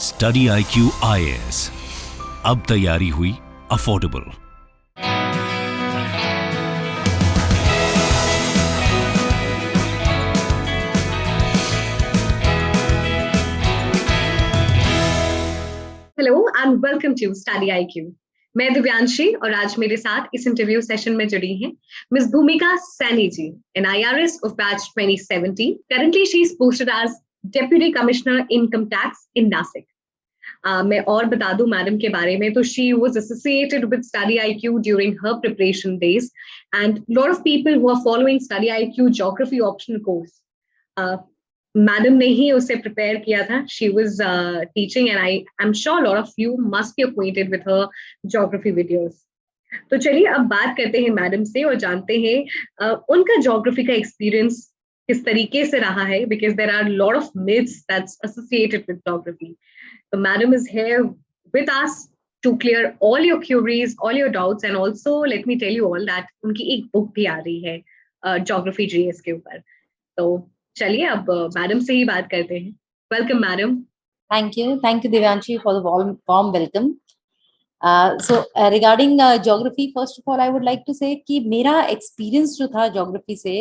Study IQ IAS, अब तैयारी हुई affordable. Hello and welcome to study IQ। मैं दिव्यांशी और आज मेरे साथ इस इंटरव्यू सेशन में जुड़ी हैं miss Bhumika Saini ji, an IRS of batch 2017। Currently she is posted as deputy commissioner income tax in Nashik. मैं और बता दूं मैडम के बारे में, तो she was associated with study IQ during her preparation days and lot of people who are following study IQ geography optional course, madam ने ही उसे प्रिपेयर किया था। She was teaching and I am sure lot of you must be acquainted with her geography videos. तो चलिए अब बात करते हैं मैडम से और जानते हैं उनका ज्योग्राफी का एक्सपीरियंस किस तरीके से रहा है, because there are lot of myths that's associated with geography. तो madam is here with us to clear all your queries, all your doubts, and also let me tell you all that उनकी एक book भी आ रही है geography GS के ऊपर। तो चलिए अब मैडम से ही बात करते हैं। Welcome madam. Thank you Divyanshi for the warm welcome. Regarding geography, first of all I would like to say कि मेरा experience जो था geography से,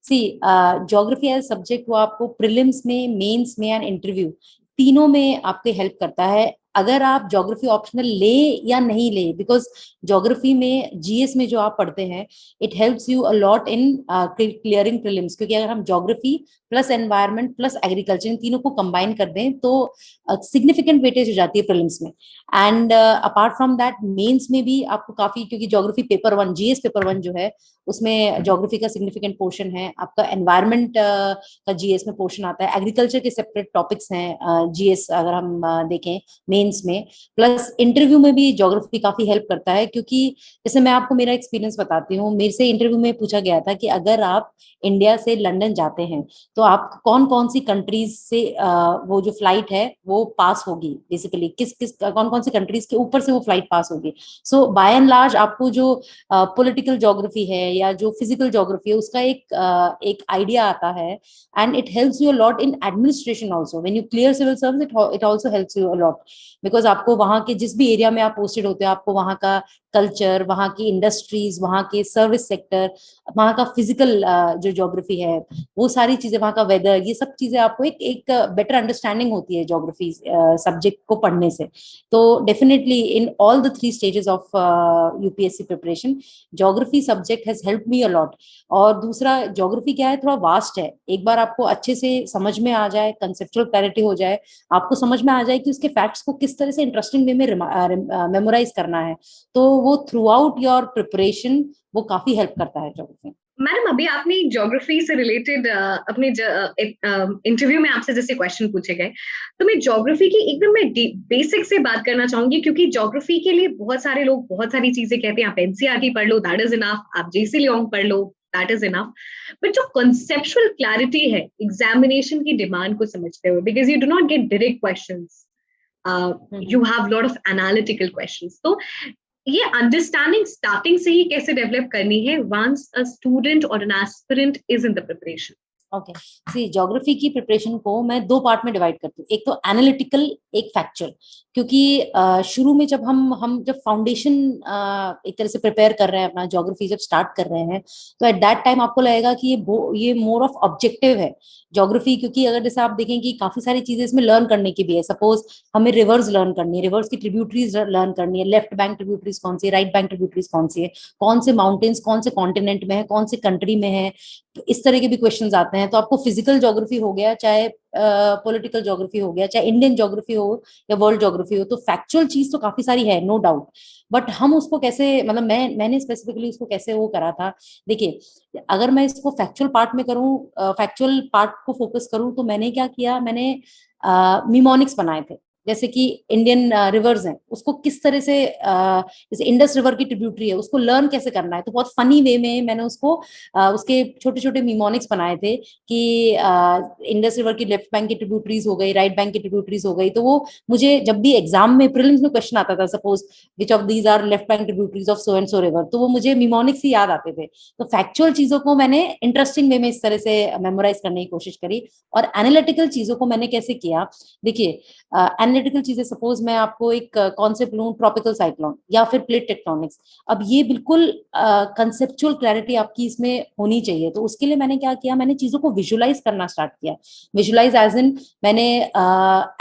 geography as subject वो आपको prelims में, mains में and interview तीनों में आपके help करता है अगर आप ज्योग्राफी ऑप्शनल ले या नहीं ले, बिकॉज ज्योग्राफी में GS में जो आप पढ़ते हैं it helps you a lot in clearing prelims, क्योंकि अगर हम geography plus environment plus agriculture in तीनों को कंबाइन कर दें तो सिग्निफिकेंट वेटेज हो जाती है प्रीलिम्स में। And apart from that mains में भी आपको काफी, क्योंकि ज्योग्राफी पेपर 1 GS पेपर 1 जो है उसमें ज्योग्राफी का सिग्निफिकेंट पोर्शन है, आपका एनवायरनमेंट का GS में पोर्शन आता है, एग्रीकल्चर के सेपरेट टॉपिक्स हैं GS अगर हम देखें मेंस में, प्लस इंटरव्यू में भी ज्योग्राफी काफी हेल्प करता है। क्योंकि जैसे मैं आपको मेरा एक्सपीरियंस बताती हूँ, मेरे से इंटरव्यू में पूछा गया था कि अगर आप इंडिया से लंदन जाते हैं तो आप कौन कौन सी कंट्रीज से वो जो फ्लाइट है वो पास होगी, बेसिकली किस किस कौन कौन सी कंट्रीज के ऊपर से वो फ्लाइट पास होगी। सो बाय एंड लार्ज आपको जो पॉलिटिकल ज्योग्राफी है या जो फिजिकल ज्योग्राफी है उसका एक आइडिया आता है, and it helps you a lot in administration also. When you clear civil service it also helps you a lot, because आपको वहां के जिस भी एरिया में आप पोस्टेड होते हो आपको वहां का कल्चर, वहां की इंडस्ट्रीज, वहां के सर्विस सेक्टर, वहां का फिजिकल जो ज्योग्राफी है वो सारी चीजें, वहां का वेदर, ये सब चीजें आपको एक बेटर अंडरस्टैंडिंग होती है ज्योग्राफी सब्जेक्ट को पढ़ने से। तो definitely in all the 3 stages of UPSC preparation geography subject has help me a lot. और दूसरा ज्योग्राफी क्या है, थोड़ा वास्ट है, एक बार आपको अच्छे से समझ में आ जाए, कंसेप्चुअल क्लैरिटी हो जाए, आपको समझ में आ जाए कि उसके फैक्ट्स को किस तरह से इंटरेस्टिंग वे में मेमोराइज करना है, तो वो थ्रू आउट योर प्रिपरेशन वो काफी हेल्प करता है ज्योग्राफी। मैडम अभी आपने ज्योग्राफी से रिलेटेड अपने इंटरव्यू में आपसे जैसे क्वेश्चन पूछे गए, तो मैं ज्योग्राफी की एकदम मैं बेसिक से बात करना चाहूंगी, क्योंकि ज्योग्राफी के लिए बहुत सारे लोग बहुत सारी चीजें कहते हैं, आप NCERT पढ़ लो दैट इज इनफ, आप JC लियोंग पढ़ लो दैट इज इनफ, बट जो कॉन्सेप्चुअल क्लैरिटी है एग्जामिनेशन की डिमांड को समझते हुए, because you do not get direct questions, you have lot of analytical questions, तो ये अंडरस्टैंडिंग स्टार्टिंग से ही कैसे डेवलप करनी है once a student or an aspirant is in the preparation? Okay, see geography की प्रिपरेशन को मैं 2 पार्ट में डिवाइड करती हूँ, एक तो एनालिटिकल, एक फैक्चुअल। क्योंकि शुरू में जब हम जब फाउंडेशन एक तरह से प्रिपेयर कर रहे हैं, अपना ज्योग्राफी जब स्टार्ट कर रहे हैं, तो एट दैट टाइम आपको लगेगा कि ये मोर ऑफ ऑब्जेक्टिव है ज्योग्राफी। क्योंकि अगर जैसे आप देखें कि काफी सारी चीजें इसमें लर्न करने की भी है, सपोज हमें रिवर्स लर्न करनी है, रिवर्स की ट्रिब्यूटरीज लर्न करनी है, लेफ्ट बैंक ट्रिब्यूटरीज कौन सी है, राइट बैंक ट्रिब्यूटरीज कौन सी है, कौन से माउंटेन्स कौन से कॉन्टिनेंट में है, कौन से कंट्री में है, तो इस तरह के भी क्वेश्चंस आते हैं। तो आपको फिजिकल ज्योग्राफी हो गया, चाहे पॉलिटिकल ज्योग्राफी हो गया, चाहे इंडियन ज्योग्राफी हो या वर्ल्ड ज्योग्राफी हो, तो फैक्चुअल चीज तो काफी सारी है, नो डाउट। बट हम उसको कैसे, मतलब मैंने स्पेसिफिकली उसको कैसे वो करा था, देखिए अगर मैं इसको फैक्चुअल पार्ट में करूं, फैक्चुअल पार्ट को फोकस करूं, तो मैंने क्या किया, मैंने मिमोनिक्स बनाए थे। जैसे कि इंडियन रिवर्स हैं, उसको किस तरह से, जैसे इंडस रिवर की ट्रिब्यूटरी है, उसको लर्न कैसे करना है, तो बहुत फनी वे में मैंने उसको उसके छोटे छोटे मिमोनिक्स बनाए थे कि इंडस रिवर की लेफ्ट बैंक की ट्रिब्यूटरीज हो गई, राइट बैंक की ट्रिब्यूटरीज हो गई। तो वो मुझे जब भी एग्जाम में प्रीलिम्स में क्वेश्चन आता था, suppose which of these are left bank tributaries of so and so river, तो वो मुझे मिमोनिक्स ही याद आते थे। तो फैक्चुअल चीजों को मैंने इंटरेस्टिंग वे में इस तरह से मेमोराइज करने की कोशिश करी। और एनालिटिकल चीजों को मैंने कैसे किया, देखिए एनालिटिकल चीजें, सपोज मैं आपको एक कॉन्सेप्ट लूं, ट्रॉपिकल साइक्लोन या फिर प्लेट टेक्टोनिक्स, अब ये बिल्कुल कंसेप्चुअल क्लैरिटी आपकी इसमें होनी चाहिए। तो उसके लिए मैंने क्या किया, मैंने चीजों को विजुलाइज करना स्टार्ट किया। विजुलाइज एज इन, मैंने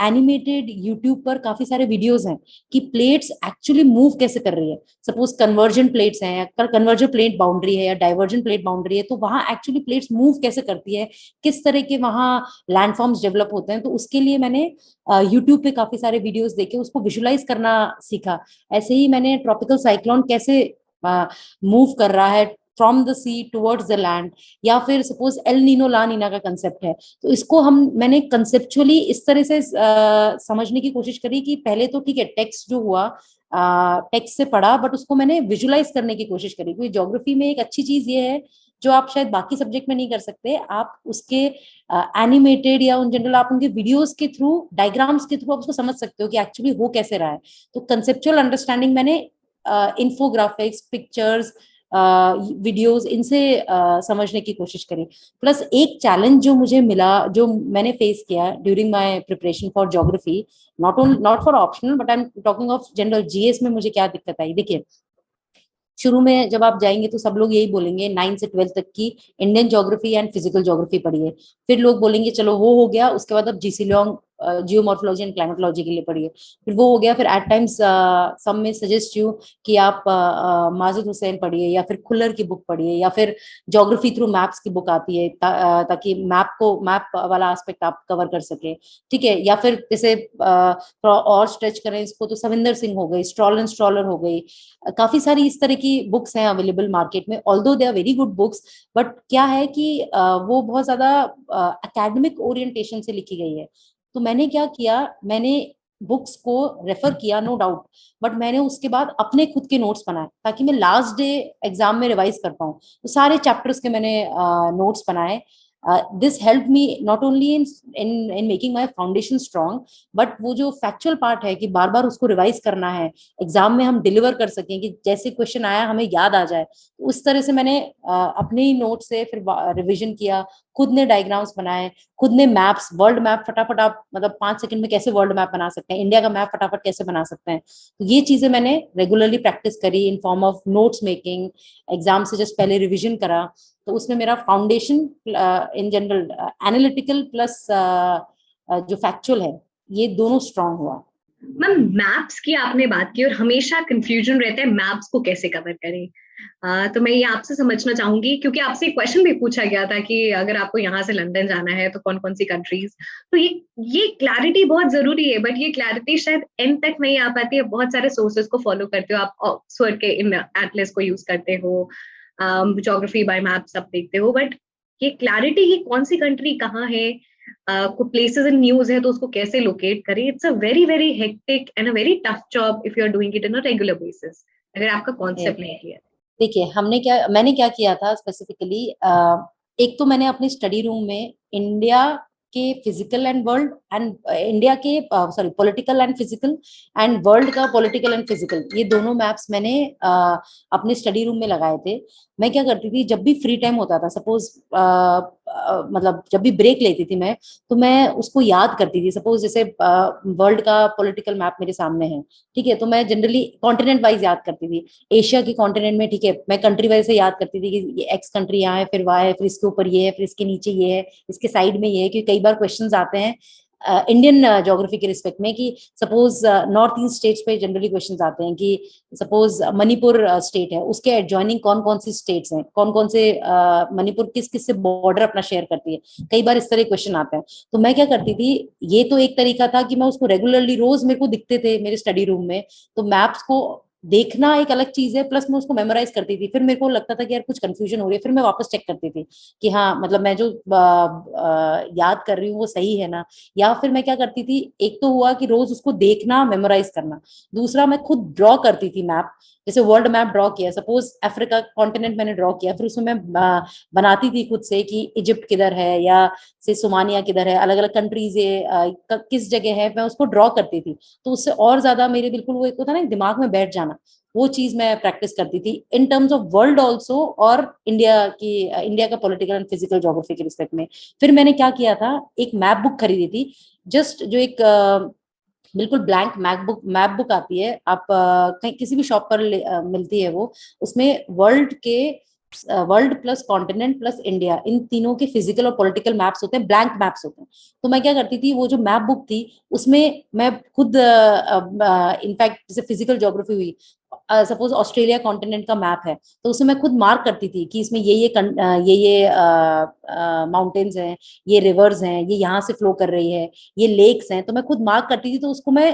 एनिमेटेड यूट्यूब पर काफी सारे वीडियोज हैं कि प्लेट्स एक्चुअली मूव कैसे कर रही है। सपोज कन्वर्जन प्लेट्स हैं, या कन्वर्जन प्लेट बाउंड्री है, या डाइवर्जन प्लेट बाउंड्री है, तो वहां एक्चुअली प्लेट्स मूव कैसे करती है, किस तरह के वहां लैंडफॉर्म्स डेवलप होते हैं। तो उसके लिए मैंने यूट्यूब पे काफी सारे वीडियोस देखे, उसको विजुलाइज करना सीखा। ऐसे ही मैंने ट्रॉपिकल साइक्लोन कैसे मूव कर रहा है from the sea towards the land, या फिर suppose El Nino La Nina का कंसेप्ट है, तो इसको मैंने कंसेप्चुअली इस तरह से समझने की कोशिश करी कि पहले तो ठीक है टेक्स्ट जो हुआ, टेक्स्ट से पढ़ा, बट उसको मैंने विजुलाइज करने की कोशिश करी। क्योंकि ज्योग्राफी में एक अच्छी चीज ये है जो आप शायद बाकी सब्जेक्ट में नहीं कर सकते, आप उसके एनिमेटेड या उन जनरल आप उनके वीडियोस के थ्रू, डायग्राम्स के थ्रू आप उसको समझ सकते हो कि एक्चुअली हो कैसे रहा है। तो कंसेप्चुअल अंडरस्टैंडिंग मैंने इंफोग्राफिक्स, पिक्चर्स, वीडियोस, इनसे समझने की कोशिश करी। प्लस एक चैलेंज जो मुझे मिला, जो मैंने फेस किया during my preparation for geography, not for optional but I am talking of general GS में, मुझे क्या दिक्कत आई, देखिए शुरू में जब आप जाएंगे तो सब लोग यही बोलेंगे 9 से 12 तक की Indian geography and physical geography पढ़िए। फिर लोग बोलेंगे चलो वो हो गया, उसके बाद अब GC long geomorphology and climatology के लिए पढ़िए। फिर वो हो गया, फिर एट टाइम्स सम में सजेस्ट यू कि आप माजिद हुसैन पढ़िए, या फिर खुल्लर की बुक पढ़िए, या फिर ज्योग्राफी थ्रू मैप्स की बुक आती है, ताकि मैप वाला एस्पेक्ट आप कवर कर सके। ठीक है, या फिर जैसे और स्ट्रेच करें इसको तो सविंदर सिंह हो गई, स्ट्रॉल एंड स्ट्रॉलर हो गई, काफी सारी इस तरह की बुक्स हैं अवेलेबल मार्केट में। Although they are very good books, but क्या है कि वो बहुत ज्यादा एकेडमिक ओरिएंटेशन से लिखी गई है। तो मैंने क्या किया, मैंने बुक्स को रेफर किया नो डाउट, बट मैंने उसके बाद अपने खुद के नोट्स बनाए ताकि मैं लास्ट डे एग्जाम में रिवाइज कर पाऊँ। तो सारे चैप्टर्स के मैंने नोट्स बनाए। This help me not only in making my foundation strong, but वो जो फैक्चुअल पार्ट है कि बार बार उसको रिवाइज करना है, एग्जाम में हम डिलीवर कर सकें, कि जैसे क्वेश्चन आया हमें याद आ जाए। तो उस तरह से मैंने अपने ही नोट से फिर रिविजन किया, खुद ने डायग्राम्स बनाए, खुद ने मैप्स, वर्ल्ड मैप फटाफट आप मतलब 5 सेकंड में कैसे वर्ल्ड मैप बना सकते हैं, इंडिया का मैप फटाफट कैसे बना सकते हैं। तो ये चीजें मैंने रेगुलरली प्रैक्टिस करी in form of notes making, exam से जस्ट पहले रिविजन करा। तो उसमें मेरा foundation in general analytical plus जो फैक्चुअल है, ये दोनों स्ट्रांग हुआ। मैम मैप्स की आपने बात की और हमेशा कंफ्यूजन रहता है मैप्स को कैसे कवर करें। तो मैं ये आपसे समझना चाहूंगी, क्योंकि आपसे क्वेश्चन भी पूछा गया था कि अगर आपको यहाँ से लंदन जाना है तो कौन कौन सी कंट्रीज, तो ये क्लैरिटी बहुत जरूरी है, बट ये क्लैरिटी शायद एंड तक नहीं आ पाती है। बहुत सारे सोर्सेज को फॉलो करते हो आप, ऑक्सफोर्ड के इन एटलस को यूज करते हो, ज्योग्राफी बाय मैप सब देखते हो, बट ये क्लैरिटी की कौन सी कंट्री कहाँ है, को प्लेसेस इन न्यूज है तो उसको कैसे लोकेट करें, it's a very very hectic and a very tough job if you are doing it in a regular basis, अगर आपका कॉन्सेप्ट नहीं क्लियर। देखिए मैंने क्या किया था स्पेसिफिकली, एक तो मैंने अपने स्टडी रूम में इंडिया के physical and world and India के political and physical and world का पॉलिटिकल एंड फिजिकल, ये दोनों मैप्स मैंने अपने स्टडी रूम में लगाए थे। मैं क्या करती थी, जब भी फ्री टाइम होता था, सपोज मतलब जब भी ब्रेक लेती थी मैं, तो मैं उसको याद करती थी। सपोज जैसे वर्ल्ड का पॉलिटिकल मैप मेरे सामने है, ठीक है, तो मैं जनरली कॉन्टिनेंट वाइज याद करती थी। एशिया के कॉन्टिनेंट में, ठीक है, मैं कंट्री वाइज से याद करती थी कि ये एक्स कंट्री यहाँ है, फिर वाई है, फिर इसके ऊपर ये है, फिर इसके नीचे ये है, इसके साइड में ये है। क्योंकि कई बार क्वेश्चंस आते हैं इंडियन ज्योग्राफी के रिस्पेक्ट में कि सपोज नॉर्थ ईस्ट स्टेट्स पे जनरली क्वेश्चंस आते हैं कि सपोज मणिपुर स्टेट है, उसके एडजॉइनिंग कौन कौन सी स्टेट्स हैं, कौन कौन से मणिपुर किस किस से बॉर्डर अपना शेयर करती है। कई बार इस तरह क्वेश्चन आते हैं। तो मैं क्या करती थी, ये तो एक तरीका था कि मैं उसको रेगुलरली, रोज मेरे को दिखते थे मेरे स्टडी रूम में, तो मैप्स को देखना एक अलग चीज है, प्लस मैं उसको मेमोराइज करती थी। फिर मेरे को लगता था कि यार कुछ कंफ्यूजन हो रही है, फिर मैं वापस चेक करती थी कि हाँ मतलब मैं जो याद कर रही हूँ वो सही है ना। या फिर मैं क्या करती थी, एक तो हुआ कि रोज उसको देखना, मेमोराइज करना, दूसरा मैं खुद ड्रॉ करती थी मैप। जैसे वर्ल्ड मैप ड्रॉ किया, सपोज अफ्रीका कॉन्टिनेंट मैंने ड्रॉ किया, फिर उसमें मैं बनाती थी खुद से कि इजिप्ट किधर है, या से सोमानिया किधर है, अलग अलग कंट्रीज किस जगह है, मैं उसको ड्रॉ करती थी। तो उससे और ज्यादा मेरे बिल्कुल वो एक होता ना दिमाग में बैठ जाना, वो चीज मैं प्रैक्टिस करती थी इन टर्म्स ऑफ वर्ल्ड ऑल्सो, और इंडिया का पॉलिटिकल एंड फिजिकल ज्योग्राफी के रिस्पेक्ट में। फिर मैंने क्या किया था, एक मैप बुक खरीदी थी, जस्ट जो एक बिल्कुल ब्लैंक मैप बुक आती है, आप कहीं किसी भी शॉप पर मिलती है वो, उसमें world plus continent plus India, इन तीनों के फिजिकल और पॉलिटिकल मैप्स होते हैं, ब्लैंक मैप्स होते हैं। तो मैं क्या करती थी, वो जो मैप बुक थी उसमें मैं खुद इनफैक्ट जैसे फिजिकल ज्योग्राफी हुई, सपोज ऑस्ट्रेलिया कॉन्टिनेंट का मैप है तो उसमें मैं खुद मार्क करती थी कि इसमें ये माउंटेन्स हैं, ये रिवर्स हैं, ये यहाँ से फ्लो कर रही है, ये लेक्स हैं, तो मैं खुद मार्क करती थी। तो उसको मैं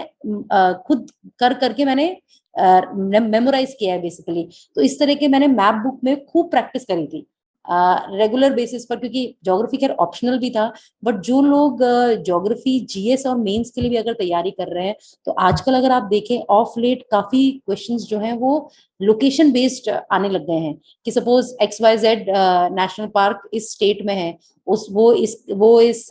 खुद करके मैंने मेमोराइज किया है बेसिकली। तो इस तरह के मैंने मैप बुक में खूब प्रैक्टिस करी थी रेगुलर बेसिस पर, क्योंकि ज्योग्राफी खैर ऑप्शनल भी था, बट जो लोग ज्योग्राफी जीएस और मेंस के लिए भी अगर तैयारी कर रहे हैं, तो आजकल अगर आप देखें ऑफ लेट काफी क्वेश्चंस जो हैं वो लोकेशन बेस्ड आने लग गए हैं, कि सपोज XYZ नेशनल पार्क इस स्टेट में है, उस वो इस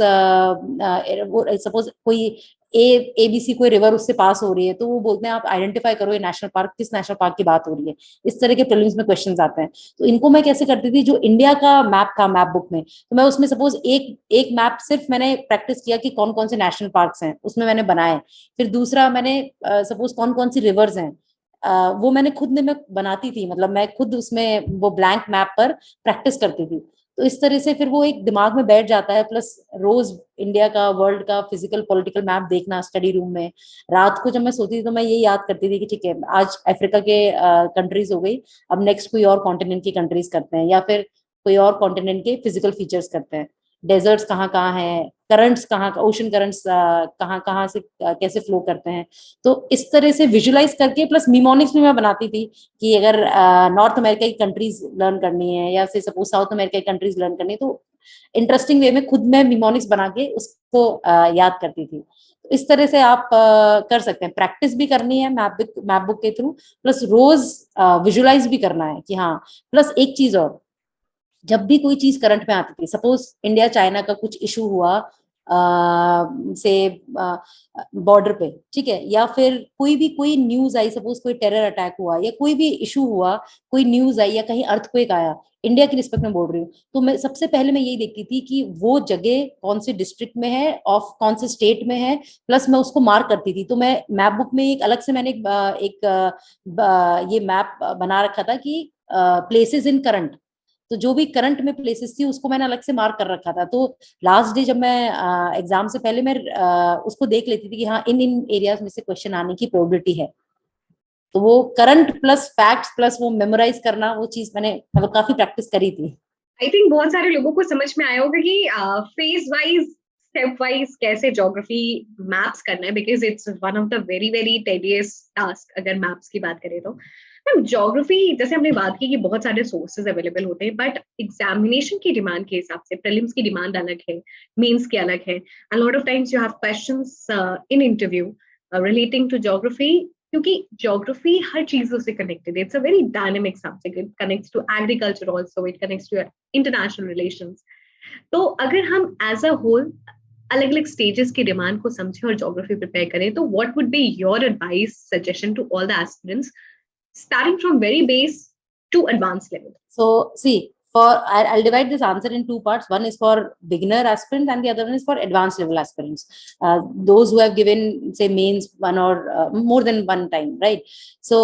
सपोज कोई ABC कोई रिवर उससे पास हो रही है, तो वो बोलते हैं आप आइडेंटिफाई करो ये नेशनल पार्क किस नेशनल पार्क की बात हो रही है। इस तरह के प्रीलिम्स में क्वेश्चंस आते हैं। तो इनको मैं कैसे करती थी, जो इंडिया का मैप था मैप बुक में, तो मैं उसमें सपोज एक एक मैप सिर्फ मैंने प्रैक्टिस किया कि कौन कौन से नेशनल पार्क्स हैं उसमें मैंने बनाए, फिर दूसरा मैंने सपोज कौन कौन सी रिवर्स हैं वो मैंने खुद में मैं बनाती थी, मतलब मैं खुद उसमें वो ब्लैंक मैप पर प्रैक्टिस करती थी। तो इस तरह से फिर वो एक दिमाग में बैठ जाता है, प्लस रोज इंडिया का वर्ल्ड का फिजिकल पॉलिटिकल मैप देखना स्टडी रूम में, रात को जब मैं सोती थी तो मैं ये याद करती थी कि ठीक है आज अफ्रीका के कंट्रीज हो गई, अब नेक्स्ट कोई और कॉन्टिनेंट की कंट्रीज करते हैं, या फिर कोई और कॉन्टिनेंट के फिजिकल फीचर्स करते हैं, डेजर्ट्स कहाँ कहाँ हैं, करंट्स कहाँ, ओशन करंट्स कहाँ कहाँ से कैसे फ्लो करते हैं। तो इस तरह से विजुलाइज करके प्लस निमोनिक्स भी मैं बनाती थी, कि अगर नॉर्थ अमेरिका की कंट्रीज लर्न करनी है या फिर सपोज साउथ अमेरिका की कंट्रीज लर्न करनी है, तो इंटरेस्टिंग वे में खुद में निमोनिक्स बना के उसको याद करती थी। तो इस तरह से आप कर सकते हैं, प्रैक्टिस भी करनी है मैप बुक के थ्रू, प्लस रोज विजुलाइज भी करना है कि हाँ। प्लस एक चीज और, जब भी कोई चीज करंट में आती थी, सपोज इंडिया चाइना का कुछ इशू हुआ से बॉर्डर पे, ठीक है, या फिर कोई न्यूज आई, सपोज कोई टेरर अटैक हुआ या कोई भी इशू हुआ, कोई न्यूज आई या कहीं अर्थक्वेक आया, इंडिया की रिस्पेक्ट में बोल रही हूँ, तो मैं सबसे पहले मैं यही देखती थी कि वो जगह कौन से डिस्ट्रिक्ट में है, ऑफ कौन से स्टेट में है, प्लस मैं उसको मार्क करती थी। तो मैं मैप बुक में एक अलग से मैंने ये मैप बना रखा था कि प्लेसेस इन करंट, तो जो भी करंट में प्लेसेस थी उसको मैंने अलग से मार्क कर रखा था। तो लास्ट डे जब मैं एग्जाम से पहले मैं उसको देख लेती थी कि हाँ इन इन एरियाज में से क्वेश्चन आने की प्रोबेबिलिटी है। तो वो करंट प्लस फैक्ट्स प्लस वो मेमोराइज करना, वो चीज मैंने मतलब काफी प्रैक्टिस करी थी। आई थिंक बहुत सारे लोगों को समझ में आया होगा कि फेज वाइज स्टेप वाइज कैसे ज्योग्राफी मैप्स करना है, because it's one of the very very tedious task अगर मैप्स की बात करें तो। मैम ज्योग्राफी जैसे हमने बात की कि बहुत सारे सोर्सेज अवेलेबल होते हैं, बट एग्जामिनेशन की डिमांड के हिसाब से प्रीलिम्स की डिमांड अलग है, मेंस की अलग है, and lot of times you have questions in interview relating to geography, क्योंकि ज्योग्राफी हर चीजों से कनेक्टेड है। It's a very dynamic subject, it connects to agriculture also, it connects to international relations. तो अगर हम एज अ होल अलग अलग स्टेजेस की डिमांड को समझें और ज्योग्राफी प्रिपेयर करें, तो what would be your advice suggestion to all the aspirants starting from very base to advanced level? So see, I'll divide this answer in two parts. One is for beginner aspirants and the other one is for advanced level aspirants. Those who have given say mains one or more than one time, right? So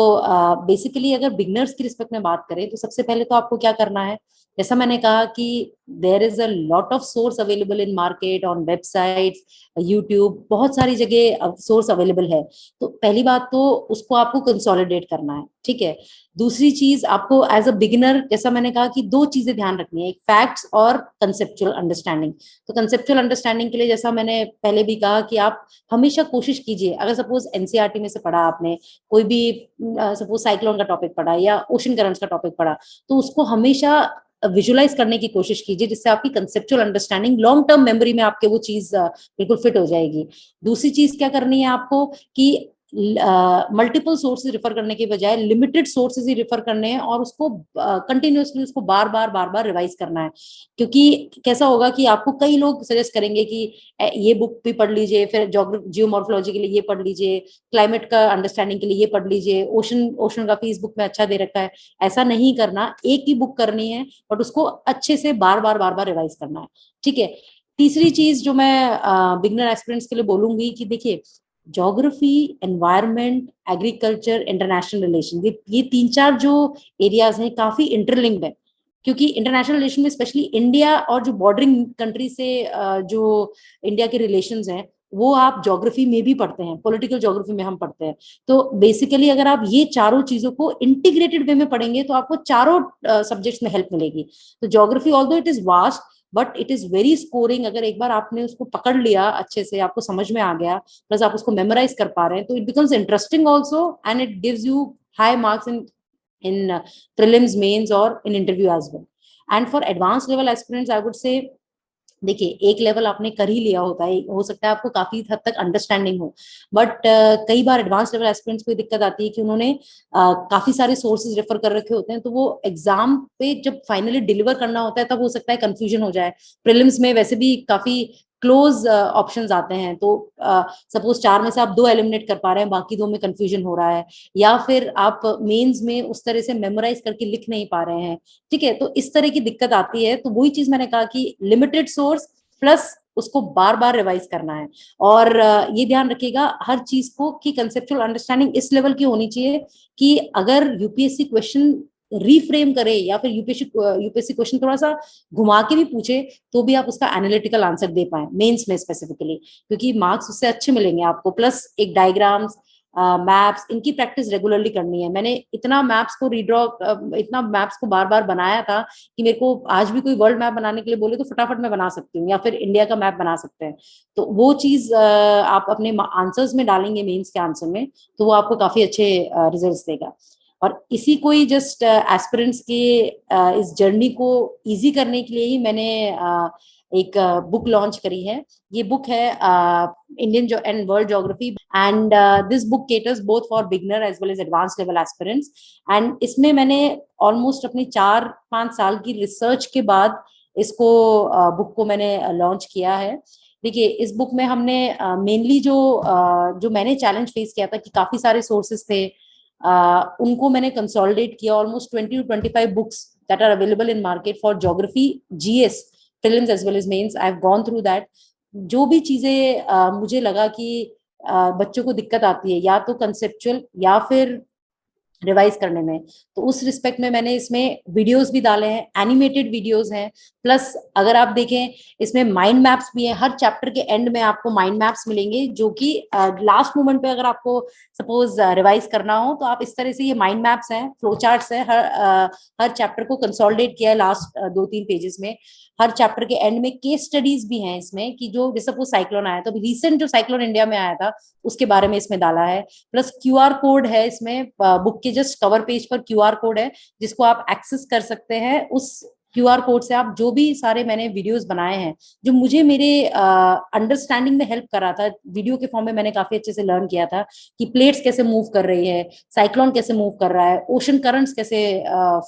basically अगर beginners की respect में बात करें तो सबसे पहले तो आपको क्या करना है, जैसा मैंने कहा कि there is a lot of source available in market, on websites, YouTube, बहुत सारी जगह सोर्स अवेलेबल है। तो पहली बात तो उसको आपको कंसोलिडेट करना है, ठीक है। दूसरी चीज आपको एज अ बिगिनर, जैसा मैंने कहा कि दो चीजें ध्यान रखनी है, एक फैक्ट्स और कंसेप्चुअल अंडरस्टैंडिंग। तो कंसेप्चुअल अंडरस्टैंडिंग के लिए जैसा मैंने पहले भी कहा कि आप हमेशा कोशिश कीजिए, अगर सपोज एनसीईआरटी में से पढ़ा आपने, कोई भी सपोज साइक्लोन का टॉपिक पढ़ा या ओशन करंट्स का टॉपिक पढ़ा, तो उसको हमेशा विजुलाइज करने की कोशिश कीजिए, जिससे आपकी conceptual understanding long term memory में आपके वो चीज बिल्कुल फिट हो जाएगी। दूसरी चीज क्या करनी है आपको कि मल्टीपल सोर्सेज रिफर करने के बजाय लिमिटेड सोर्सेज ही रिफर करने हैं और उसको कंटिन्यूअसली उसको बार बार रिवाइज करना है। क्योंकि कैसा होगा कि आपको कई लोग सजेस्ट करेंगे कि ये बुक भी पढ़ लीजिए, फिर जियोमॉर्फोलॉजी के लिए ये पढ़ लीजिए, क्लाइमेट का अंडरस्टैंडिंग के लिए ये पढ़ लीजिए, ओशनोग्राफी इस बुक में अच्छा दे रखा है। ऐसा नहीं करना, एक ही बुक करनी है बट उसको अच्छे से बार बार रिवाइज करना है, ठीक है। तीसरी चीज जो मैं बिगिनर एस्पिरेंट्स के लिए बोलूंगी कि देखिए geography, environment, agriculture, international relation, ये 3-4 जो एरियाज हैं काफी इंटरलिंक्ड है, क्योंकि इंटरनेशनल रिलेशन में स्पेशली इंडिया और जो बॉर्डरिंग कंट्री से जो इंडिया के रिलेशंस हैं वो आप ज्योग्राफी में भी पढ़ते हैं, पॉलिटिकल ज्योग्राफी में हम पढ़ते हैं। तो बेसिकली अगर आप ये चारों चीजों को इंटीग्रेटेड वे में पढ़ेंगे तो आपको चारों सब्जेक्ट्स में हेल्प मिलेगी। तो geography although it is vast but it is very scoring. अगर एक बार आपने उसको पकड़ लिया अच्छे से, आपको समझ में आ गया, प्लस आप उसको मेमोराइज कर पा रहे हैं, तो it becomes interesting also and it gives you high marks in prelims, mains or in interview as well. And for advanced level aspirants I would say, देखिए एक लेवल आपने कर ही लिया होता है, हो सकता है आपको काफी हद तक अंडरस्टैंडिंग हो, बट कई बार एडवांस लेवल एस्पिरेंट्स को दिक्कत आती है कि उन्होंने काफी सारे सोर्सेज रेफर कर रखे होते हैं, तो वो एग्जाम पे जब फाइनली डिलीवर करना होता है तब हो सकता है कंफ्यूजन हो जाए। प्रीलिम्स में वैसे भी काफी क्लोज ऑप्शंस आते हैं, तो सपोज 4 में से आप 2 एलिमिनेट कर पा रहे हैं, बाकी 2 में कंफ्यूजन हो रहा है, या फिर आप मेंस में उस तरह से मेमोराइज करके लिख नहीं पा रहे हैं, ठीक है, तो इस तरह की दिक्कत आती है। तो वही चीज मैंने कहा कि लिमिटेड सोर्स प्लस उसको बार बार रिवाइज करना है, और ये ध्यान रखिएगा हर चीज को कि कंसेप्चुअल अंडरस्टैंडिंग इस लेवल की होनी चाहिए कि अगर यूपीएससी क्वेश्चन रीफ्रेम करे या फिर यूपीएससी क्वेश्चन थोड़ा सा घुमा के भी पूछे तो भी आप उसका एनालिटिकल आंसर दे पाए मेंस में स्पेसिफिकली, क्योंकि मार्क्स उससे अच्छे मिलेंगे आपको। प्लस एक डायग्राम्स, मैप्स, इनकी प्रैक्टिस रेगुलरली करनी है। मैंने इतना मैप्स को इतना मैप्स को बार बार बनाया था कि मेरे को आज भी कोई वर्ल्ड मैप बनाने के लिए बोले तो फटाफट मैं बना सकती हूँ, या फिर इंडिया का मैप बना सकते हैं। तो वो चीज आप अपने आंसर्स में डालेंगे मेंस के आंसर में, तो वो आपको काफी अच्छे रिजल्ट्स देगा। और इसी को ही जस्ट एस्पिरेंट्स के इस जर्नी को इजी करने के लिए ही मैंने एक बुक लॉन्च करी है। ये बुक है Indian and world geography, and this book caters both for beginner as well as advance level aspirants. And इसमें मैंने ऑलमोस्ट अपनी 4-5 साल की रिसर्च के बाद इसको बुक को मैंने लॉन्च किया है। देखिए इस बुक में हमने मेनली जो मैंने चैलेंज फेस किया था कि काफी सारे सोर्सेस थे, उनको मैंने कंसोलिडेट किया। Almost 20 to 25 books that are available in market for geography, GS, prelims as well as mains, I have gone through that. जो भी चीजें मुझे लगा कि बच्चों को दिक्कत आती है या तो कंसेप्चुअल या फिर रिवाइज करने में, तो उस रिस्पेक्ट में मैंने इसमें वीडियोस भी डाले हैं, एनिमेटेड वीडियोस हैं। प्लस अगर आप देखें इसमें माइंड मैप्स भी हैं, हर चैप्टर के एंड में आपको माइंड मैप्स मिलेंगे जो कि लास्ट मोमेंट पे अगर आपको सपोज रिवाइज करना हो तो आप इस तरह से, ये माइंड मैप्स हैं, फ्लो चार्ट्स हैं, हर चैप्टर को कंसोलिडेट किया है लास्ट 2-3 पेजेस में। हर चैप्टर के एंड में केस स्टडीज भी हैं इसमें कि जो जैसे सपोज साइक्लोन आया, तो रिसेंट जो साइक्लोन इंडिया में आया था उसके बारे में इसमें डाला है। प्लस क्यूआर कोड है इसमें, बुक के जस्ट कवर पेज पर क्यूआर कोड है जिसको आप एक्सेस कर सकते हैं। उस क्यूआर कोड से आप जो भी सारे मैंने वीडियोस बनाए हैं जो मुझे मेरे अंडरस्टैंडिंग में हेल्प कर रहा था, वीडियो के फॉर्म में मैंने काफी अच्छे से लर्न किया था कि प्लेट्स कैसे मूव कर रही है, साइक्लोन कैसे मूव कर रहा है, ओशन करंट्स कैसे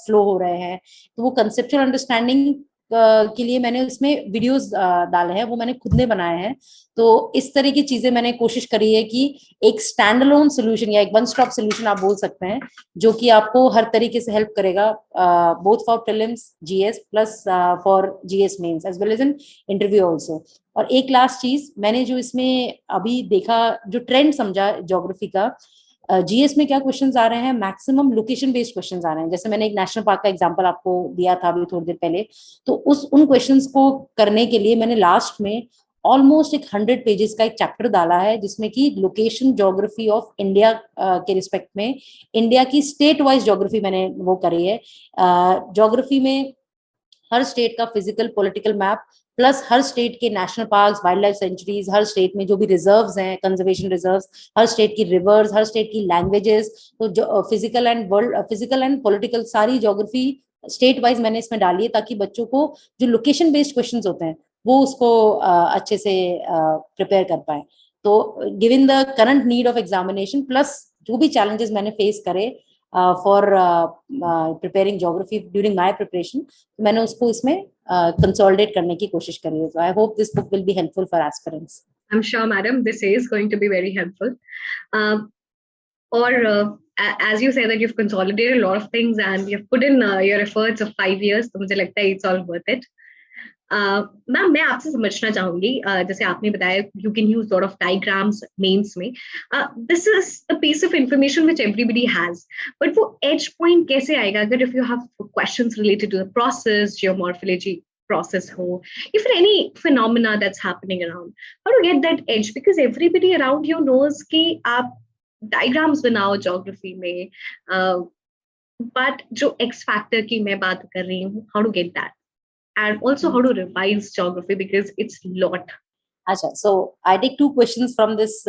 फ्लो हो रहे हैं, तो वो कंसेप्चुअल अंडरस्टैंडिंग के लिए मैंने उसमें वीडियोस डाले हैं, वो मैंने खुद ने बनाए हैं। तो इस तरह की चीजें मैंने कोशिश करी है कि एक स्टैंड अलोन सोल्यूशन या एक वन स्टॉप सोल्यूशन आप बोल सकते हैं, जो कि आपको हर तरीके से हेल्प करेगा, both for prelims GS plus for GS mains as well as in interview also. और एक लास्ट चीज मैंने जो इसमें अभी देखा, जो ट्रेंड समझा ज्योग्राफी का, जीएस में क्या क्वेश्चंस आ रहे हैं, मैक्सिमम लोकेशन बेस्ड क्वेश्चंस आ रहे हैं। जैसे मैंने एक नेशनल पार्क का एग्जांपल आपको दिया था अभी थोड़ी देर पहले, तो उन क्वेश्चंस को करने के लिए मैंने लास्ट में ऑलमोस्ट एक 100 पेजेस का एक चैप्टर डाला है जिसमें कि लोकेशन ज्योग्राफी ऑफ इंडिया के रिस्पेक्ट में इंडिया की स्टेट वाइज ज्योग्राफी मैंने वो करी है। ज्योग्राफी में हर स्टेट का फिजिकल पॉलिटिकल मैप, प्लस हर स्टेट के national parks, wild life sanctuaries, हर स्टेट में जो भी रिजर्व्स हैं, कंजर्वेशन रिजर्व्स, हर स्टेट की रिवर्स, हर स्टेट की लैंग्वेजेस, तो जो फिजिकल एंड पॉलिटिकल सारी ज्योग्राफी स्टेट वाइज मैंने इसमें डाली है, ताकि बच्चों को जो लोकेशन बेस्ड क्वेश्चंस होते हैं वो उसको अच्छे से प्रिपेयर कर पाए। तो given the current need of examination plus जो भी चैलेंजेस मैंने फेस करे for preparing geography during my preparation, मैंने उसको इसमें कंसोलिडेट करने की कोशिश करी है। So I hope this book will be helpful for aspirants. I'm sure, madam, this is going to be very helpful. Or as you say that you've consolidated a lot of things and you've put in your efforts of 5 years, तो मुझे लगता है it's all worth it. Ma'am मैं आपसे समझना चाहूंगी, जैसे आपने बताया you can use lot of diagrams mains में, this is a piece of information which everybody has, but वो एज पॉइंट कैसे आएगा अगर if you have questions related to the process, geomorphology process हो, if for any phenomena that's happening around, how to get that edge, because everybody around you knows कि आप diagrams बनाओ geography में, but जो x factor की मैं बात कर रही हूँ, how to get that, and also how to revise geography because it's lot. अच्छा, so I take two questions from this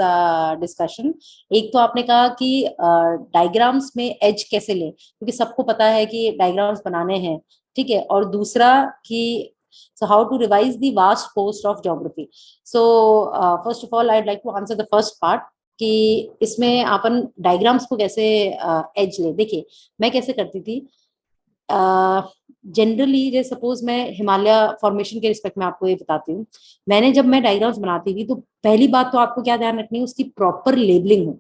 discussion. एक तो आपने कहा कि डायग्राम्स में एज कैसे ले, क्योंकि सबको पता है कि डायग्राम्स बनाने हैं, ठीक है। और दूसरा कि so how to revise the vast course of geography. So first of all I'd like to answer the first part कि इसमें अपन डायग्राम्स को कैसे एज ले। देखिए मैं कैसे करती थी, जनरली जैसे सपोज मैं हिमालय फॉर्मेशन के रिस्पेक्ट में आपको ये बताती हूँ, मैंने जब मैं डायग्राम्स बनाती थी तो पहली बात तो आपको क्या ध्यान रखनी है, उसकी प्रॉपर लेबलिंग हो।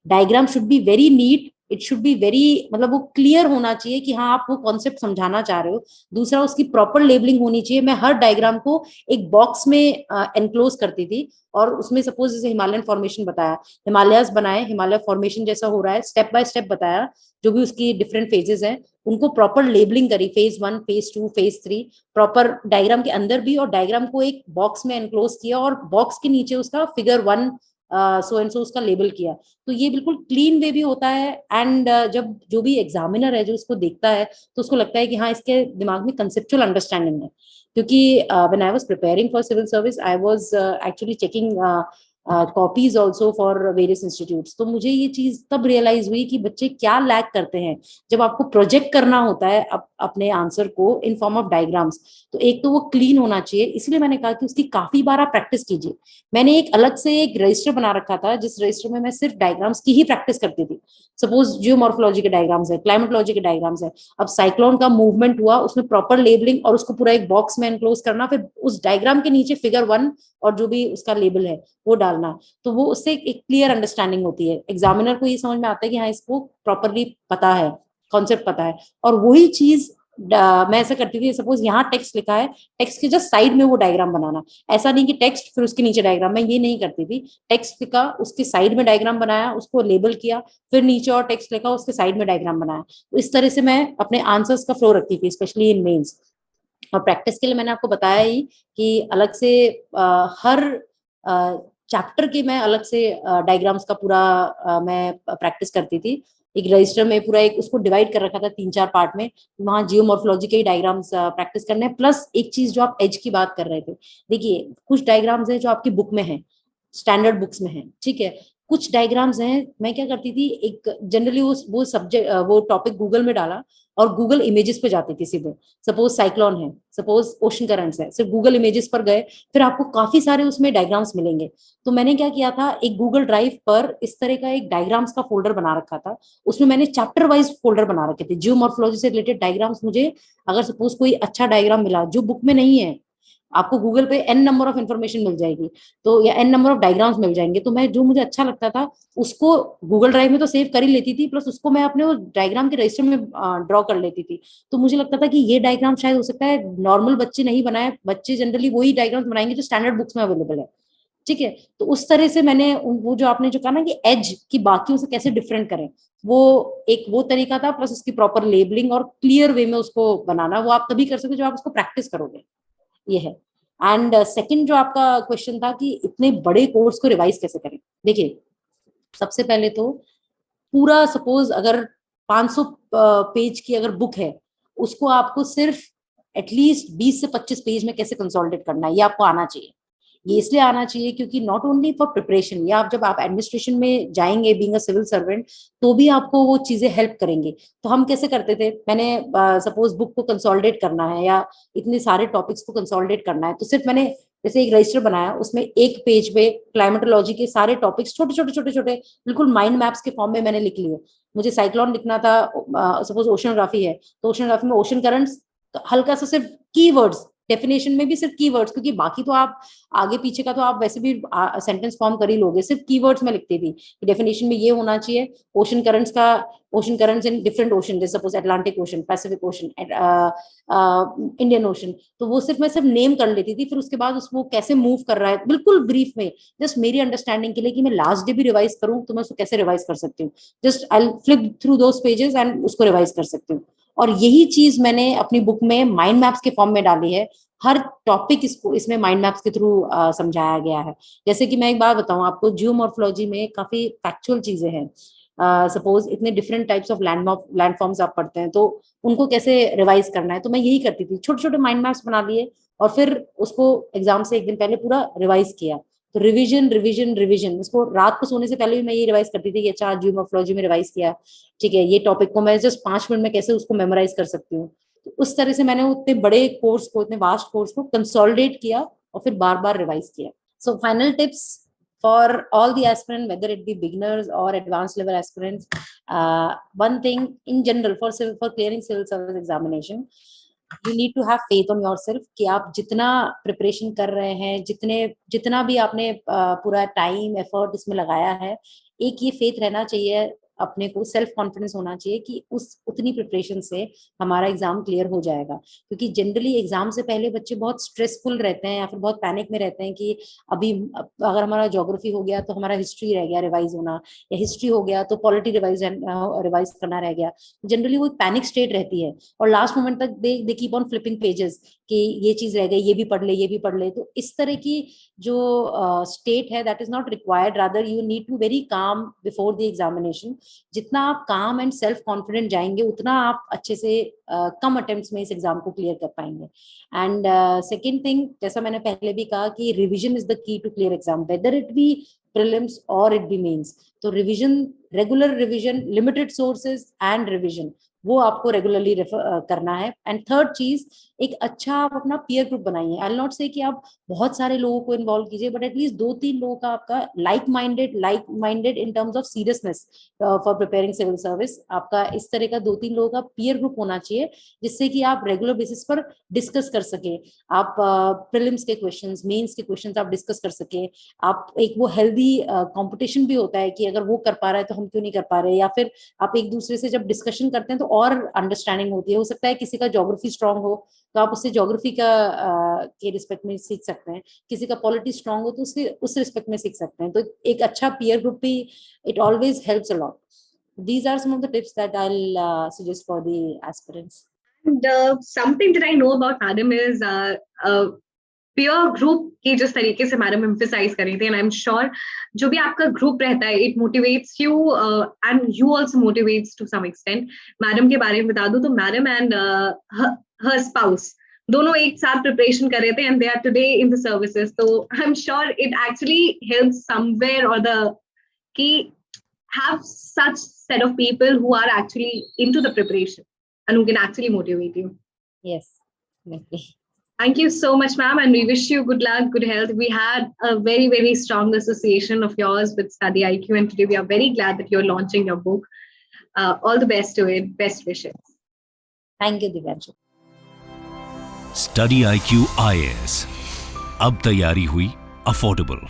Diagram should be very neat, it should be very, मतलब वो क्लियर होना चाहिए कि हाँ आप वो कॉन्सेप्ट समझाना चाह रहे हो। दूसरा उसकी प्रॉपर लेबलिंग होनी चाहिए। मैं हर डायग्राम को एक बॉक्स में एनक्लोज करती थी और उसमें सपोज जैसे हिमालयन फॉर्मेशन बताया, हिमालयस बनाए, हिमालय फॉर्मेशन जैसा हो रहा है, स्टेप बाय स्टेप बताया, जो भी उसकी डिफरेंट फेजेस हैं उनको प्रॉपर लेबलिंग करी, phase 1, phase 2, phase 3, proper diagram के अंदर भी, और डायग्राम को एक बॉक्स में एनक्लोज किया और बॉक्स के नीचे उसका फिगर 1 सो एंड सो उसका लेबल किया। तो ये बिल्कुल क्लीन वे भी होता है। एंड जब जो भी एग्जामिनर है जो इसको देखता है तो उसको लगता है कि हाँ इसके दिमाग में कंसेप्चुअल अंडरस्टैंडिंग है। क्योंकि when I was preparing for civil service I was actually checking copies also for various institutes. तो मुझे ये चीज तब रियलाइज हुई कि बच्चे क्या लैक करते हैं जब आपको प्रोजेक्ट करना होता है अपने आंसर को इन फॉर्म ऑफ डायग्राम्स। तो एक तो वो क्लीन होना चाहिए, इसलिए मैंने कहा कि उसकी काफी बार आप प्रैक्टिस कीजिए। मैंने एक अलग से एक रजिस्टर बना रखा था जिस रजिस्टर में मैं सिर्फ डायग्राम्स की ही प्रैक्टिस करती थी। सपोज जियोमॉर्फोलॉजी के डायग्राम्स है, क्लाइमेटोलॉजी के डायग्राम्स है, अब साइक्लोन का मूवमेंट हुआ, उसमें प्रॉपर लेबलिंग और उसको पूरा एक बॉक्स में एनक्लोज करना, फिर उस डायग्राम के नीचे फिगर 1 और जो भी उसका लेबल है वो डालना। तो वो उससे एक क्लियर अंडरस्टैंडिंग होती है, एग्जामिनर को ये समझ में आता है कि हाँ इसको प्रॉपरली पता है, कॉन्सेप्ट पता है। और वही चीज मैं ऐसा करती थी, सपोज यहाँ टेक्स्ट लिखा है, टेक्स्ट के जस्ट साइड में वो डायग्राम बनाना। ऐसा नहीं कि टेक्स्ट फिर उसके नीचे डायग्राम, मैं ये नहीं करती थी। टेक्स्ट लिखा, उसके साइड में डायग्राम बनाया, उसको लेबल किया, फिर नीचे और टेक्स्ट लिखा, उसके साइड में डायग्राम बनाया। तो इस तरह से मैं अपने आंसर्स का फ्लो रखती थी, स्पेशली इन मेंस। और प्रैक्टिस के लिए मैंने आपको बताया ही कि अलग से हर चैप्टर के मैं अलग से डायग्राम्स का पूरा मैं प्रैक्टिस करती थी। एक रजिस्टर में पूरा एक उसको डिवाइड कर रखा था 3-4 पार्ट में, वहां जियोमॉर्फोलॉजी के ही डायग्राम्स प्रैक्टिस करने हैं। प्लस एक चीज जो आप एज की बात कर रहे थे, देखिए कुछ डायग्राम्स है जो आपकी बुक में है, स्टैंडर्ड बुक्स में है, ठीक है। कुछ डायग्राम्स हैं, मैं क्या करती थी, एक जनरली वो सब्जेक्ट वो टॉपिक गूगल में डाला और गूगल इमेजेस पे जाती थी सीधे। सपोज साइक्लोन है, सपोज ओशन करंट्स है, सिर्फ गूगल इमेजेस पर गए, फिर आपको काफी सारे उसमें डायग्राम्स मिलेंगे। तो मैंने क्या किया था, एक गूगल ड्राइव पर इस तरह का एक डायग्राम्स का फोल्डर बना रखा था। उसमें मैंने चैप्टर वाइज फोल्डर बना रखे थे, जियोमॉर्फोलॉजी से रिलेटेड डायग्राम्स। मुझे अगर सपोज कोई अच्छा डायग्राम मिला जो बुक में नहीं है, आपको गूगल पे n नंबर ऑफ इन्फॉर्मेशन मिल जाएगी, तो या n नंबर ऑफ डायग्राम्स मिल जाएंगे, तो मैं जो मुझे अच्छा लगता था उसको गूगल ड्राइव में तो सेव कर ही लेती थी, प्लस उसको मैं अपने डायग्राम के रजिस्टर में ड्रॉ कर लेती थी। तो मुझे लगता था कि ये डायग्राम शायद हो सकता है नॉर्मल बच्चे नहीं बनाए, बच्चे जनरली वही डायग्राम्स बनाएंगे जो स्टैंडर्ड बुक्स में अवेलेबल है, ठीक है। तो उस तरह से मैंने वो जो आपने जो कहा ना कि एज की बाकियों से कैसे डिफरेंट करें, वो एक वो तरीका था, प्लस उसकी प्रॉपर लेबलिंग और क्लियर वे में उसको बनाना। वो आप तभी कर सकते हो जब आप उसको प्रैक्टिस करोगे, ये है। एंड सेकंड जो आपका क्वेश्चन था कि इतने बड़े कोर्स को रिवाइज कैसे करें, देखिए सबसे पहले तो पूरा सपोज अगर 500 पेज की अगर बुक है, उसको आपको सिर्फ एटलीस्ट 20 से 25 पेज में कैसे कंसोलिडेट करना है ये आपको आना चाहिए। ये इसलिए आना चाहिए क्योंकि नॉट ओनली फॉर प्रिपरेशन, या आप जब आप एडमिनिस्ट्रेशन में जाएंगे बीइंग अ सिविल सर्वेंट, तो भी आपको वो चीजें हेल्प करेंगे। तो हम कैसे करते थे, मैंने सपोज बुक को कंसोलिडेट करना है या इतने सारे टॉपिक्स को कंसोलिडेट करना है, तो सिर्फ मैंने जैसे एक रजिस्टर बनाया, उसमें एक पेज पे क्लाइमेटोलॉजी के सारे टॉपिक्स छोटे छोटे छोटे छोटे बिल्कुल माइंड मैप्स के फॉर्म में मैंने लिख लिए। मुझे साइक्लोन लिखना था, सपोज ओशनोग्राफी है तो ओशनोग्राफी में ओशन करंट्स, हल्का सा सिर्फ कीवर्ड्स डेफिनेशन में भी सिर्फ कीवर्ड्स, क्योंकि बाकी तो आप आगे पीछे का तो आप वैसे भी सेंटेंस फॉर्म कर ही लोगे, सिर्फ कीवर्ड्स में लिखती थी डेफिनेशन में ये होना चाहिए, ओशन करंट्स का, ocean currents in different ocean, जैसे suppose Atlantic ocean, Pacific ocean, Indian ocean, तो वो सिर्फ मैं सिर्फ नेम कर लेती थी, फिर उसके बाद उसको कैसे मूव कर रहा है बिल्कुल ब्रीफ में, जस्ट मेरी अंडरस्टैंडिंग के लिए कि मैं लास्ट डे भी रिवाइज करूं तो मैं उसको कैसे रिवाइज कर सकती हूँ, just I flip through those pages and उसको रिवाइज कर सकती हूँ। और यही चीज मैंने अपनी बुक में माइंड मैप्स के फॉर्म में डाली है, हर टॉपिक इसको इसमें माइंड मैप्स के थ्रू समझाया गया है। जैसे कि मैं एक बात बताऊं आपको, जियोमॉर्फोलॉजी में काफी फैक्चुअल चीजें हैं, सपोज इतने डिफरेंट टाइप्स ऑफ लैंडफॉर्म्स आप पढ़ते हैं तो उनको कैसे रिवाइज करना है, तो मैं यही करती थी, छोटे छोटे माइंड मैप्स बना लिए और फिर उसको एग्जाम से एक दिन पहले पूरा रिवाइज किया। तो रिवीजन रिवीजन रिवीजन, उसको रात को सोने से पहले भी मैं ये रिवाइज करती थी कि अच्छा जियोमॉर्फोलॉजी में रिवाइज किया, ठीक है, ये टॉपिक को मैं जस्ट 5 मिनट में कैसे उसको मेमोराइज कर सकती हूँ। तो उस तरह से मैंने उतने बड़े कोर्स को, उतने वास्ट कोर्स को कंसोलिडेट किया और फिर बार बार रिवाइज किया। So final tips for all the aspirants, whether it be beginners or advanced level aspirants, one thing in general for clearing civil service examination, you need to have faith on yourself कि आप जितना preparation कर रहे हैं, जितना भी आपने पूरा टाइम एफर्ट इसमें लगाया है, एक ये फेथ रहना चाहिए, अपने को सेल्फ कॉन्फिडेंस होना चाहिए कि उतनी प्रिपरेशन से हमारा एग्जाम क्लियर हो जाएगा। क्योंकि जनरली एग्जाम से पहले बच्चे बहुत स्ट्रेसफुल रहते हैं या फिर बहुत पैनिक में रहते हैं कि अभी अगर हमारा ज्योग्राफी हो गया तो हमारा हिस्ट्री रह गया रिवाइज होना, या हिस्ट्री हो गया तो पॉलिटी रिवाइज करना रह गया। जनरली वो पैनिक स्टेट रहती है और लास्ट मोमेंट तक they keep on flipping pages कि ये चीज रह गई, ये भी पढ़ ले, ये भी पढ़ ले। तो इस तरह की जो स्टेट है that is not required, rather you need to very calm before the examination. जितना आप काम एंड सेल्फ कॉन्फिडेंट जाएंगे उतना आप अच्छे से कम अटेम्प्ट्स में इस एग्जाम को क्लियर कर पाएंगे। एंड सेकेंड थिंग, जैसा मैंने पहले भी कहा कि revision is the key to clear exam, whether it be prelims or it be mains. तो revision, regular revision, limited sources and revision, वो आपको रेगुलरली करना है। एंड थर्ड चीज, एक अच्छा आप अपना पीयर ग्रुप बनाइए। आई विल नॉट से कि आप बहुत सारे लोगों को इन्वॉल्व कीजिए, बट एटलीस्ट 2-3 लोगों का आपका like minded in terms of seriousness for preparing civil service, आपका इस तरह का 2-3 लोगों का पीयर ग्रुप होना चाहिए, जिससे कि आप रेगुलर बेसिस पर डिस्कस कर सके। आप प्रीलिम्स के क्वेश्चंस, मेंस के क्वेश्चंस आप डिस्कस कर सके। आप एक वो हेल्दी कंपटीशन भी होता है कि अगर वो कर पा रहा है तो हम क्यों नहीं कर पा रहे, या फिर आप एक दूसरे से जब डिस्कशन करते हैं तो और अंडरस्टैंडिंग होती है। हो सकता है किसी का ज्योग्राफी स्ट्रांग हो तो आप उससे ज्योग्राफी का के रिस्पेक्ट में सीख सकते हैं, किसी का पॉलिटी स्ट्रांग हो तो उसके उस रिस्पेक्ट में सीख सकते हैं। तो एक अच्छा पीयर ग्रुप भी, it always helps a lot. These are some of the tips that I'll suggest for the aspirants. And something that I know about madam is peer group की जिस तरीके से मैडम emphasize कर रही थी, and I'm sure जो भी आपका ग्रुप रहता है, it motivates you and you also motivates to some extent. Madam के बारे में बता दूं तो मैडम and her spouse दोनों एक साथ प्रिपरेशन कर रहे थे and they are today in the services. So I'm sure it actually helps somewhere or the कि have such set of people who are actually into the preparation and who can actually motivate you. Yes, definitely. Thank you so much, ma'am, and we wish you good luck, good health. We had a very, very strong association of yours with Study IQ, and today we are very glad that you're launching your book. All the best to it. Best wishes. Thank you, Divyanshu. Study IQ IAS, अब तैयारी हुई affordable.